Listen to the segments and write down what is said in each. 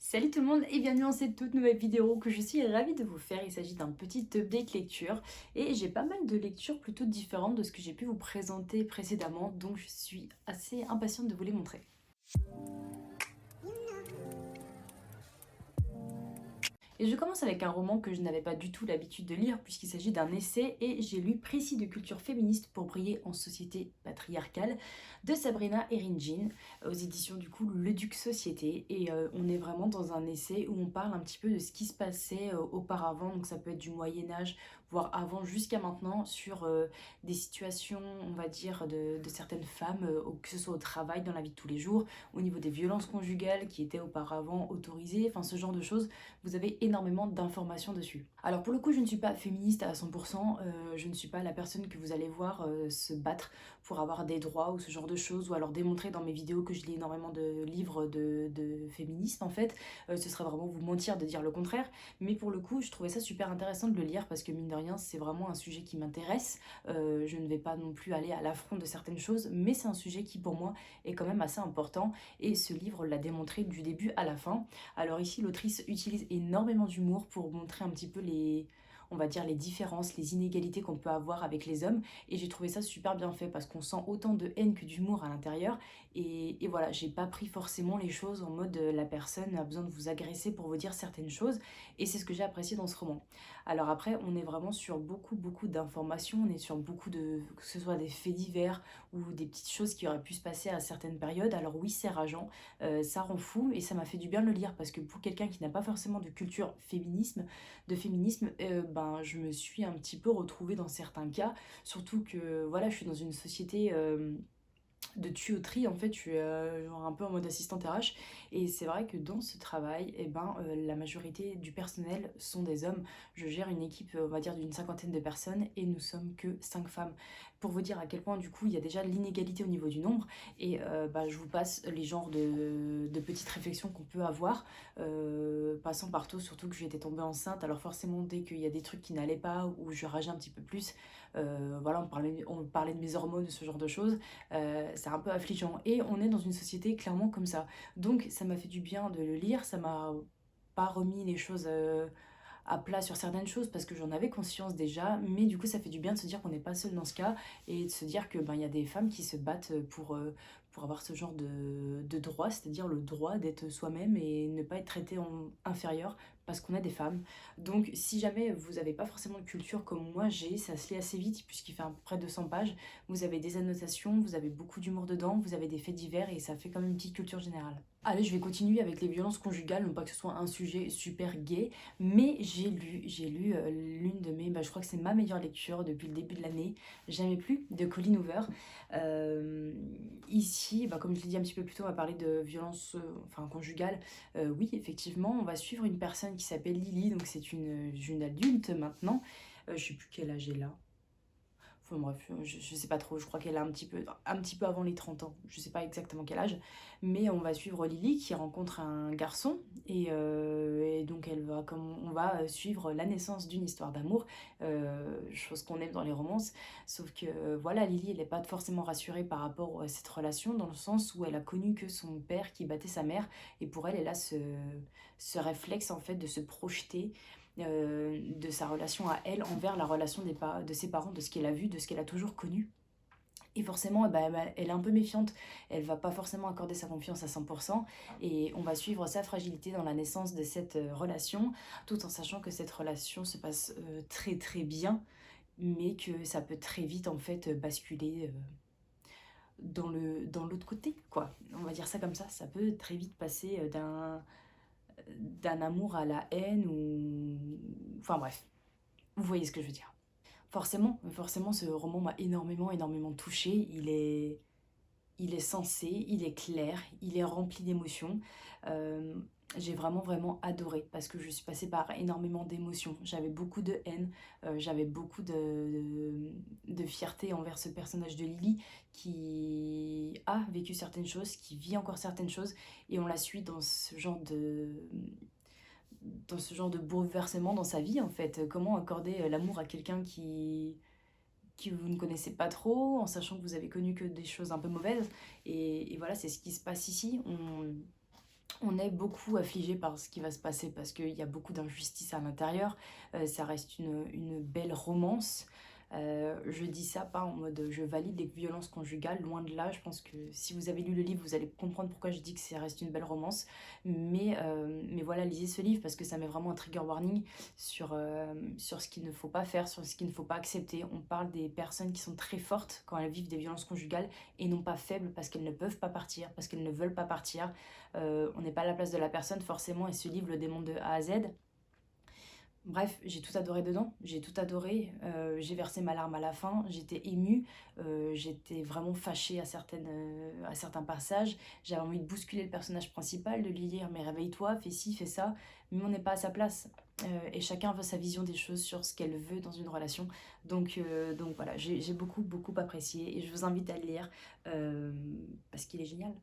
Salut tout le monde et bienvenue dans cette toute nouvelle vidéo que je suis ravie de vous faire. Il s'agit d'un petit update lecture et j'ai pas mal de lectures plutôt différentes de ce que j'ai pu vous présenter précédemment, donc je suis assez impatiente de vous les montrer. Et je commence avec un roman que je n'avais pas du tout l'habitude de lire puisqu'il s'agit d'un essai et j'ai lu Précis de culture féministe pour briller en société patriarcale de Sabrina Eringin aux éditions du coup Le Duc Société et on est vraiment dans un essai où on parle un petit peu de ce qui se passait auparavant, donc ça peut être du Moyen-Âge voire avant jusqu'à maintenant sur des situations on va dire de certaines femmes, que ce soit au travail, dans la vie de tous les jours, au niveau des violences conjugales qui étaient auparavant autorisées, enfin ce genre de choses vous avez énormément d'informations dessus. Alors pour le coup, je ne suis pas féministe à 100%, je ne suis pas la personne que vous allez voir se battre pour avoir des droits ou ce genre de choses, ou alors démontrer dans mes vidéos que je lis énormément de livres de féminisme en fait. Ce serait vraiment vous mentir de dire le contraire, mais pour le coup, je trouvais ça super intéressant de le lire parce que mine de rien, c'est vraiment un sujet qui m'intéresse. Je ne vais pas non plus aller à l'affront de certaines choses, mais c'est un sujet qui pour moi est quand même assez important et ce livre l'a démontré du début à la fin. Alors ici, l'autrice utilise énormément d'humour pour montrer un petit peu on va dire les différences, les inégalités qu'on peut avoir avec les hommes. Et j'ai trouvé ça super bien fait parce qu'on sent autant de haine que d'humour à l'intérieur. Et voilà, j'ai pas pris forcément les choses en mode la personne a besoin de vous agresser pour vous dire certaines choses. Et c'est ce que j'ai apprécié dans ce roman. Alors après, on est vraiment sur beaucoup d'informations, on est sur beaucoup de, que ce soit des faits divers ou des petites choses qui auraient pu se passer à certaines périodes. Alors oui, c'est rageant, ça rend fou et ça m'a fait du bien de le lire parce que pour quelqu'un qui n'a pas forcément de culture féminisme, ben je me suis un petit peu retrouvée dans certains cas, surtout que voilà, je suis dans une société de tuyauterie en fait, je suis genre un peu en mode assistante RH et c'est vrai que dans ce travail, eh ben, la majorité du personnel sont des hommes. Je gère une équipe, on va dire d'une cinquantaine de personnes et nous sommes que 5 femmes. Pour vous dire à quel point du coup il y a déjà l'inégalité au niveau du nombre et bah, je vous passe les genres de petites réflexions qu'on peut avoir, passant par tout, surtout que j'étais tombée enceinte, alors forcément dès qu'il y a des trucs qui n'allaient pas ou je rageais un petit peu plus, voilà on parlait de mes hormones, de ce genre de choses, c'est un peu affligeant. Et on est dans une société clairement comme ça. Donc ça m'a fait du bien de le lire, ça m'a pas remis les choses à plat sur certaines choses parce que j'en avais conscience déjà, mais du coup ça fait du bien de se dire qu'on n'est pas seul dans ce cas et de se dire que ben il y a des femmes qui se battent pour avoir ce genre de droit, c'est-à-dire le droit d'être soi-même et ne pas être traité en inférieur parce qu'on a des femmes. Donc si jamais vous n'avez pas forcément de culture comme moi j'ai, ça se lit assez vite puisqu'il fait à peu près 200 pages, vous avez des annotations, vous avez beaucoup d'humour dedans, vous avez des faits divers et ça fait quand même une petite culture générale. Allez, je vais continuer avec les violences conjugales, non pas que ce soit un sujet super gay, mais j'ai lu l'une de mes, bah, je crois que c'est ma meilleure lecture depuis le début de l'année, Jamais plus, de Colleen Hoover. Ici, bah, comme je l'ai dit un petit peu plus tôt, on va parler de violences enfin, conjugales. Oui, effectivement, on va suivre une personne qui s'appelle Lily, donc c'est une adulte maintenant. Je sais plus quel âge elle a. Enfin bref, je sais pas trop, je crois qu'elle a un petit peu avant les 30 ans, je sais pas exactement quel âge, mais on va suivre Lily qui rencontre un garçon et donc comme on va suivre la naissance d'une histoire d'amour, chose qu'on aime dans les romances, sauf que voilà, Lily elle n'est pas forcément rassurée par rapport à cette relation dans le sens où elle a connu que son père qui battait sa mère et pour elle, elle a ce réflexe en fait de se projeter de sa relation à elle envers la relation de ses parents, de ce qu'elle a vu, de ce qu'elle a toujours connu. Et forcément, eh ben, elle est un peu méfiante, elle va pas forcément accorder sa confiance à 100%, et on va suivre sa fragilité dans la naissance de cette relation, tout en sachant que cette relation se passe très bien, mais que ça peut très vite en fait basculer dans l'autre côté, quoi. On va dire ça comme ça peut très vite passer d'un amour à la haine ou... Enfin bref, vous voyez ce que je veux dire. Forcément, ce roman m'a énormément touchée. Il est sensé, il est clair, il est rempli d'émotions. Euh, j'ai vraiment adoré parce que je suis passée par énormément d'émotions. J'avais beaucoup de haine, j'avais beaucoup de fierté envers ce personnage de Lily qui a vécu certaines choses, qui vit encore certaines choses et on la suit dans ce genre de bouleversement dans sa vie en fait. Comment accorder l'amour à quelqu'un qui vous ne connaissez pas trop, en sachant que vous avez connu que des choses un peu mauvaises. Et voilà, c'est ce qui se passe ici. On est beaucoup affligé par ce qui va se passer parce qu'il y a beaucoup d'injustice à l'intérieur. Ça reste une belle romance. Je dis ça pas en mode je valide les violences conjugales, loin de là. Je pense que si vous avez lu le livre, vous allez comprendre pourquoi je dis que ça reste une belle romance. Mais voilà, lisez ce livre parce que ça met vraiment un trigger warning sur ce qu'il ne faut pas faire, sur ce qu'il ne faut pas accepter. On parle des personnes qui sont très fortes quand elles vivent des violences conjugales et non pas faibles parce qu'elles ne peuvent pas partir, parce qu'elles ne veulent pas partir. On n'est pas à la place de la personne forcément et ce livre le démontre de A à Z. Bref, j'ai tout adoré dedans, j'ai tout adoré, j'ai versé ma larme à la fin, j'étais émue, j'étais vraiment fâchée à certains passages, j'avais envie de bousculer le personnage principal, de lui dire mais réveille-toi, fais ci, fais ça, mais on n'est pas à sa place. Et chacun veut sa vision des choses sur ce qu'elle veut dans une relation. Donc voilà, j'ai beaucoup, beaucoup apprécié et je vous invite à le lire parce qu'il est génial.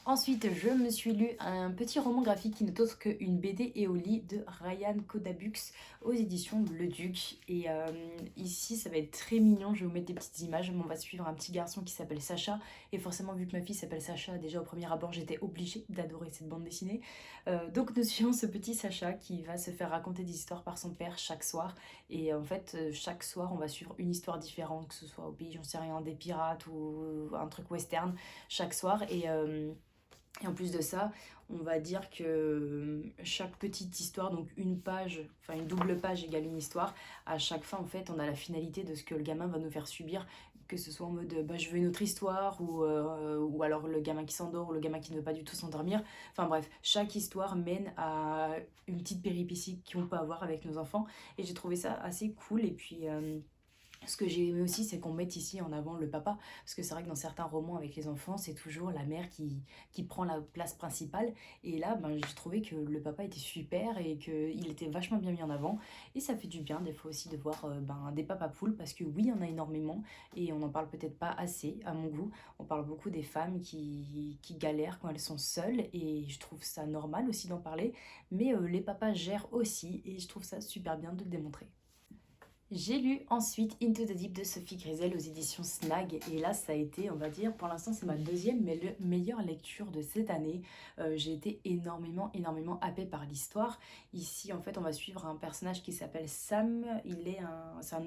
Ensuite, je me suis lu un petit roman graphique qui n'est autre qu'une BD et au lit de Ryan Kodabux aux éditions Le Duc. Et ici, ça va être très mignon. Je vais vous mettre des petites images. Mais on va suivre un petit garçon qui s'appelle Sacha. Et forcément, vu que ma fille s'appelle Sacha, déjà au premier abord, j'étais obligée d'adorer cette bande dessinée. Donc, nous suivons ce petit Sacha qui va se faire raconter des histoires par son père chaque soir. Et en fait, chaque soir, on va suivre une histoire différente, que ce soit au pays, j'en sais rien, des pirates ou un truc western chaque soir. Et en plus de ça, on va dire que chaque petite histoire, donc une page, enfin une double page égale une histoire, à chaque fin en fait on a la finalité de ce que le gamin va nous faire subir, que ce soit en mode bah, je veux une autre histoire ou alors le gamin qui s'endort ou le gamin qui ne veut pas du tout s'endormir. Enfin bref, chaque histoire mène à une petite péripétie qu'on peut avoir avec nos enfants et j'ai trouvé ça assez cool et puis... ce que j'ai aimé aussi, c'est qu'on mette ici en avant le papa, parce que c'est vrai que dans certains romans avec les enfants, c'est toujours la mère qui prend la place principale. Et là, ben, j'ai trouvé que le papa était super et qu'il était vachement bien mis en avant. Et ça fait du bien des fois aussi de voir ben, des papas poules, parce que oui, il y en a énormément, et on n'en parle peut-être pas assez, à mon goût. On parle beaucoup des femmes qui galèrent quand elles sont seules, et je trouve ça normal aussi d'en parler. Mais les papas gèrent aussi, et je trouve ça super bien de le démontrer. J'ai lu ensuite Into the Deep de Sophie Grisel aux éditions Snag et là ça a été, on va dire, pour l'instant c'est ma deuxième meilleure lecture de cette année. J'ai été énormément happée par l'histoire. Ici en fait on va suivre un personnage qui s'appelle Sam, c'est un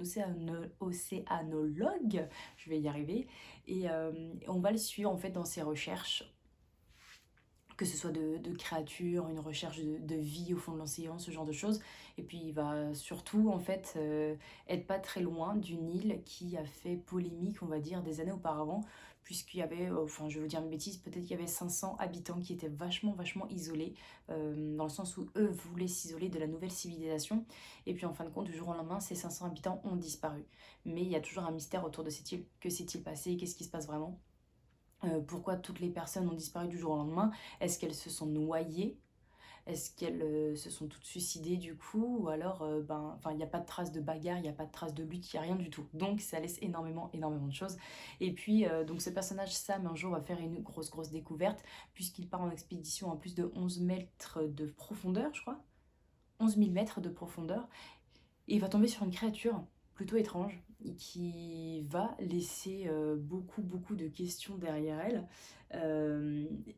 océanologue, je vais y arriver, et on va le suivre en fait dans ses recherches que ce soit de créatures, une recherche de vie au fond de l'océan, ce genre de choses. Et puis il va surtout en fait être pas très loin d'une île qui a fait polémique, on va dire, des années auparavant, puisqu'il y avait, enfin je veux dire une bêtise, peut-être qu'il y avait 500 habitants qui étaient vachement isolés, dans le sens où eux voulaient s'isoler de la nouvelle civilisation. Et puis en fin de compte, du jour au lendemain, ces 500 habitants ont disparu. Mais il y a toujours un mystère autour de cette île. Que s'est-il passé? Qu'est-ce qui se passe vraiment? Pourquoi toutes les personnes ont disparu du jour au lendemain? Est-ce qu'elles se sont noyées? Est-ce qu'elles se sont toutes suicidées du coup? Ou alors, ben, enfin, il n'y a pas de traces de bagarre, il n'y a pas de traces de lutte, il n'y a rien du tout. Donc ça laisse énormément de choses. Et puis, donc ce personnage Sam, un jour, va faire une grosse découverte, puisqu'il part en expédition à plus de 11 mètres de profondeur, je crois. 11 000 mètres de profondeur. Et il va tomber sur une créature plutôt étrange qui va laisser beaucoup de questions derrière elle.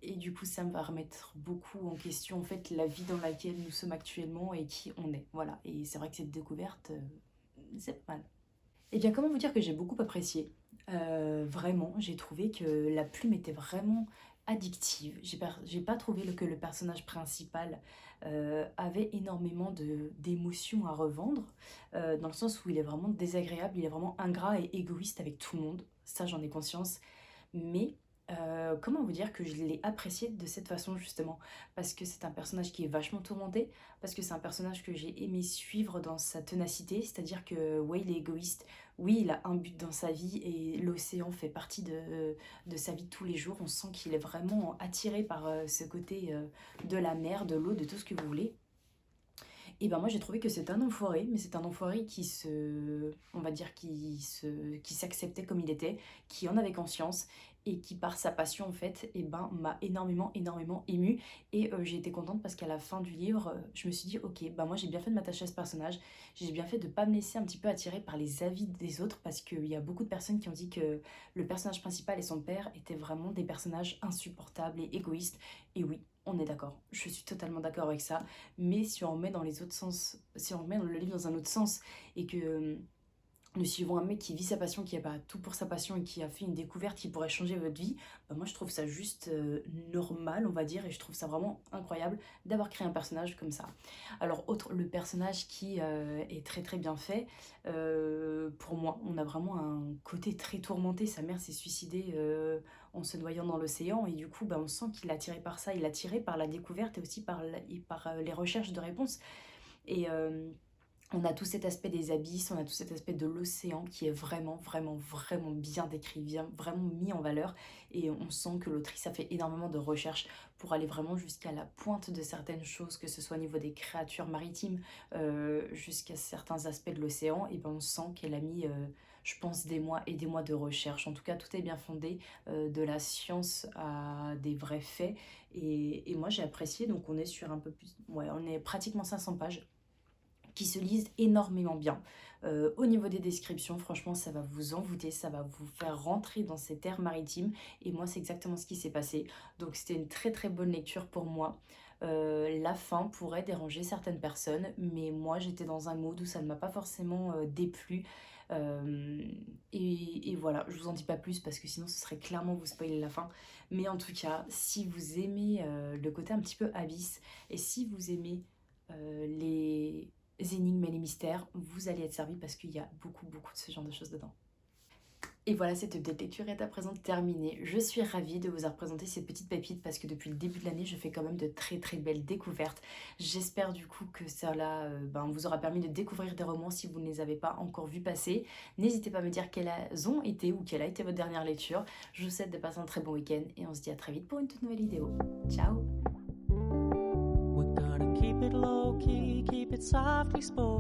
Et du coup, ça me va remettre beaucoup en question en fait la vie dans laquelle nous sommes actuellement et qui on est. Voilà. Et c'est vrai que cette découverte, c'est pas mal. Et bien, comment vous dire que j'ai beaucoup apprécié? Vraiment, j'ai trouvé que la plume était vraiment addictive. J'ai pas trouvé que le personnage principal avait énormément d'émotions à revendre, dans le sens où il est vraiment désagréable, il est vraiment ingrat et égoïste avec tout le monde. Ça, j'en ai conscience. Mais comment vous dire que je l'ai apprécié de cette façon justement? Parce que c'est un personnage qui est vachement tourmenté, parce que c'est un personnage que j'ai aimé suivre dans sa ténacité, c'est-à-dire que ouais, il est égoïste, oui, il a un but dans sa vie et l'océan fait partie de sa vie de tous les jours. On sent qu'il est vraiment attiré par ce côté de la mer, de l'eau, de tout ce que vous voulez. Et ben moi j'ai trouvé que c'est un enfoiré, mais c'est un enfoiré on va dire, qui s'acceptait comme il était, qui en avait conscience et qui par sa passion en fait m'a énormément émue et j'ai été contente parce qu'à la fin du livre je me suis dit ok moi j'ai bien fait de m'attacher à ce personnage, j'ai bien fait de pas me laisser un petit peu attirer par les avis des autres parce qu'il y a beaucoup de personnes qui ont dit que le personnage principal et son père étaient vraiment des personnages insupportables et égoïstes et oui, on est d'accord, je suis totalement d'accord avec ça, mais si on remet dans les autres sens, si on remet le livre dans un autre sens et que nous suivons un mec qui vit sa passion, qui a pas tout pour sa passion et qui a fait une découverte qui pourrait changer votre vie, moi je trouve ça juste normal, on va dire, et je trouve ça vraiment incroyable d'avoir créé un personnage comme ça. Alors, le personnage qui est très bien fait, pour moi, on a vraiment un côté très tourmenté. Sa mère s'est suicidée en se noyant dans l'océan, et du coup, on sent qu'il est attiré par ça, il est attiré par la découverte et aussi par les recherches de réponses. Et. On a tout cet aspect des abysses, on a tout cet aspect de l'océan qui est vraiment bien décrit, vraiment mis en valeur. Et on sent que l'autrice a fait énormément de recherches pour aller vraiment jusqu'à la pointe de certaines choses, que ce soit au niveau des créatures maritimes, jusqu'à certains aspects de l'océan. Et on sent qu'elle a mis, je pense, des mois et des mois de recherche. En tout cas, tout est bien fondé, de la science à des vrais faits. Et moi, j'ai apprécié, donc on est sur un peu plus... Ouais, on est pratiquement 500 pages qui se lisent énormément bien. Au niveau des descriptions, franchement, ça va vous envoûter, ça va vous faire rentrer dans ces terres maritimes. Et moi, c'est exactement ce qui s'est passé. Donc, c'était une très bonne lecture pour moi. La fin pourrait déranger certaines personnes, mais moi, j'étais dans un mood où ça ne m'a pas forcément déplu. Et voilà, je vous en dis pas plus parce que sinon ce serait clairement vous spoiler la fin. Mais en tout cas, si vous aimez le côté un petit peu abyss et si vous aimez les énigmes et les mystères, vous allez être servi parce qu'il y a beaucoup de ce genre de choses dedans. Et voilà, cette update lecture est à présent terminée. Je suis ravie de vous avoir présenté ces petites pépites parce que depuis le début de l'année, je fais quand même de très belles découvertes. J'espère du coup que cela vous aura permis de découvrir des romans si vous ne les avez pas encore vus passer. N'hésitez pas à me dire quelles ont été ou quelle a été votre dernière lecture. Je vous souhaite de passer un très bon week-end et on se dit à très vite pour une toute nouvelle vidéo. Ciao! Keep it low key, keep it softly spoken.